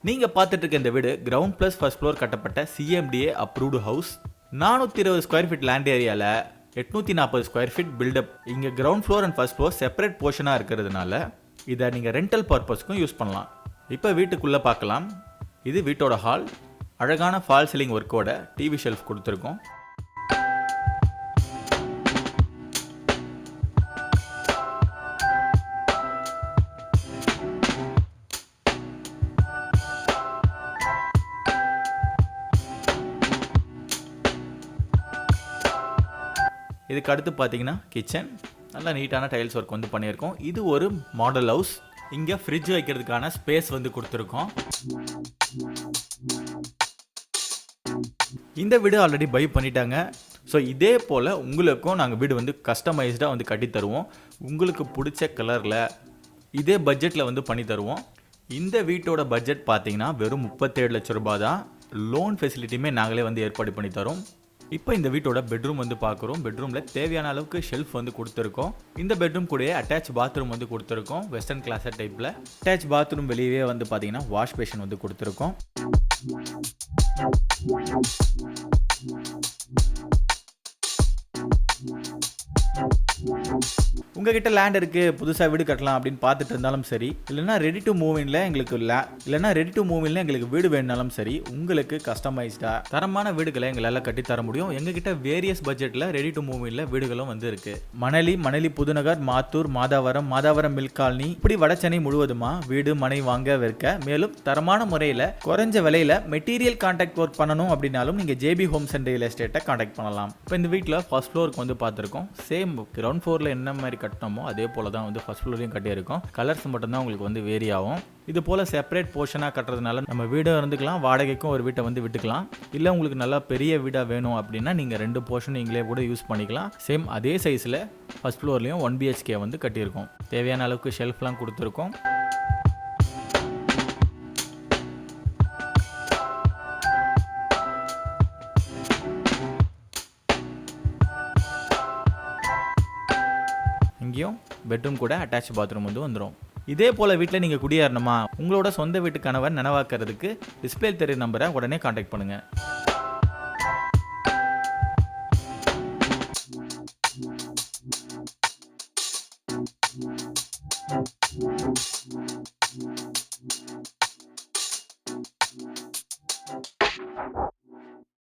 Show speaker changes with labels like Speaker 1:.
Speaker 1: நீங்கள் பார்த்துட்டு இருக்க இந்த வீடு கிரவுண்ட் ப்ளஸ் ஃபர்ஸ்ட் ஃப்ளோர் கட்டப்பட்ட CMDA approved house. 420 square feet land ஏரியாவில் 840 ஸ்கொயர் ஃபீட் பில்டப். இங்கே ground floor and first floor separate போர்ஷனாக இருக்கிறதுனால இதை நீங்கள் ரெண்டல் பர்பஸ்க்கும் யூஸ் பண்ணலாம். இப்போ வீட்டுக்குள்ளே பார்க்கலாம். இது வீட்டோட ஹால். அழகான ஃபால் சீலிங் ஒர்க்கோட டிவி ஷெல்ஃப் கொடுத்துருக்கோம். இதுக்கு அடுத்து பார்த்தீங்கன்னா கிச்சன். நல்லா நீட்டான டைல்ஸ் ஒர்க் வந்து பண்ணியிருக்கோம். இது ஒரு மாடல் ஹவுஸ். இங்கே ஃப்ரிட்ஜ் வைக்கிறதுக்கான ஸ்பேஸ் வந்து கொடுத்துருக்கோம். இந்த வீடு ஆல்ரெடி பை பண்ணிட்டாங்க. ஸோ இதே போல் உங்களுக்கும் நாங்கள் வீடு வந்து கஸ்டமைஸ்டாக வந்து கட்டி தருவோம். உங்களுக்கு பிடிச்ச கலரில் இதே பட்ஜெட்டில் வந்து பண்ணி தருவோம். இந்த வீட்டோட பட்ஜெட் பார்த்தீங்கன்னா வெறும் 37 லட்சம் ரூபாய் தான். லோன் ஃபெசிலிட்டியுமே நாங்களே வந்து ஏற்பாடு பண்ணி தரோம். இப்போ இந்த வீட்டோட பெட்ரூம் வந்து பார்க்குறோம். பெட்ரூமில் தேவையான அளவுக்கு ஷெல்ஃப் வந்து கொடுத்துருக்கோம். இந்த பெட்ரூம் கூடயே அட்டாச் பாத்ரூம் வந்து கொடுத்துருக்கோம். வெஸ்டர்ன் கிளாஸர் டைப்பில் அட்டாச் பாத்ரூம் வெளியே வந்து பார்த்தீங்கன்னா வாஷ் பேஷன் வந்து கொடுத்துருக்கோம். உங்ககிட்ட லேண்ட் இருக்குது, புதுசாக வீடு கட்டலாம் அப்படின்னு பார்த்துட்டு இருந்தாலும் சரி, இல்லைனா ரெடி டு மூவிங்கில் எங்களுக்கு வீடு வேணுனாலும் சரி, உங்களுக்கு கஸ்டமைஸ்டாக தரமான வீடுகளை எங்களால் கட்டித்தர முடியும். எங்ககிட்ட வேரியஸ் பட்ஜெட்டில் ரெடி டு மூவிங்கில் வீடுகளும் வந்து இருக்குது. மணலி புதுநகர், மாத்தூர், மாதாவரம் மில்க் காலனி, இப்படி வடசென்னை முழுவதுமா வீடு மனை வாங்க விற்க, மேலும் தரமான முறையில் குறைஞ்ச விலையில் மெட்டீரியல் கான்டாக்ட் ஒர்க் பண்ணணும் அப்படின்னாலும் நீங்கள் ஜேபி ஹோம்ஸ் அண்ட் ரியல் எஸ்டேட்டை கான்டாக்ட் பண்ணலாம். இப்போ இந்த வீட்டில் ஃபர்ஸ்ட் ஃப்ளோருக்கு வந்து பார்த்துருக்கோம். சேம் கிரவுண்ட் ஃப்ளோரில் என்ன மாதிரி கட்டணுமோ அதே போல தான் வந்து ஃபர்ஸ்ட் ஃப்ளோரையும் கட்டியிருக்கோம். கலர்ஸ் மட்டும்தான் உங்களுக்கு வந்து வேரி ஆகும். இது போல் செப்பரேட் போர்ஷனாக கட்டுறதுனால நம்ம வீடும் இருந்துக்கலாம், வாடகைக்கும் ஒரு வீட்டை வந்து விட்டுக்கலாம். இல்லை உங்களுக்கு நல்லா பெரிய வீடாக வேணும் அப்படின்னா நீங்கள் 2 போர்ஷன் நீங்களே கூட யூஸ் பண்ணிக்கலாம். சேம் அதே சைஸில் ஃபர்ஸ்ட் ஃப்ளோர்லேயும் 1 BHK வந்து கட்டியிருக்கோம். தேவையான அளவுக்கு ஷெல்ஃப்லாம் கொடுத்துருக்கோம். இங்கேயும் பெட்ரூம் கூட அட்டாச் பாத்ரூம் வந்து வந்துடும். இதே போல் வீட்டில் நீங்கள் குடியேறணுமா, உங்களோட சொந்த வீட்டு கனவை நனவாக்கிறதுக்கு டிஸ்பிளே தெரியுற நம்பரை உடனே கான்டாக்ட் பண்ணுங்கள்.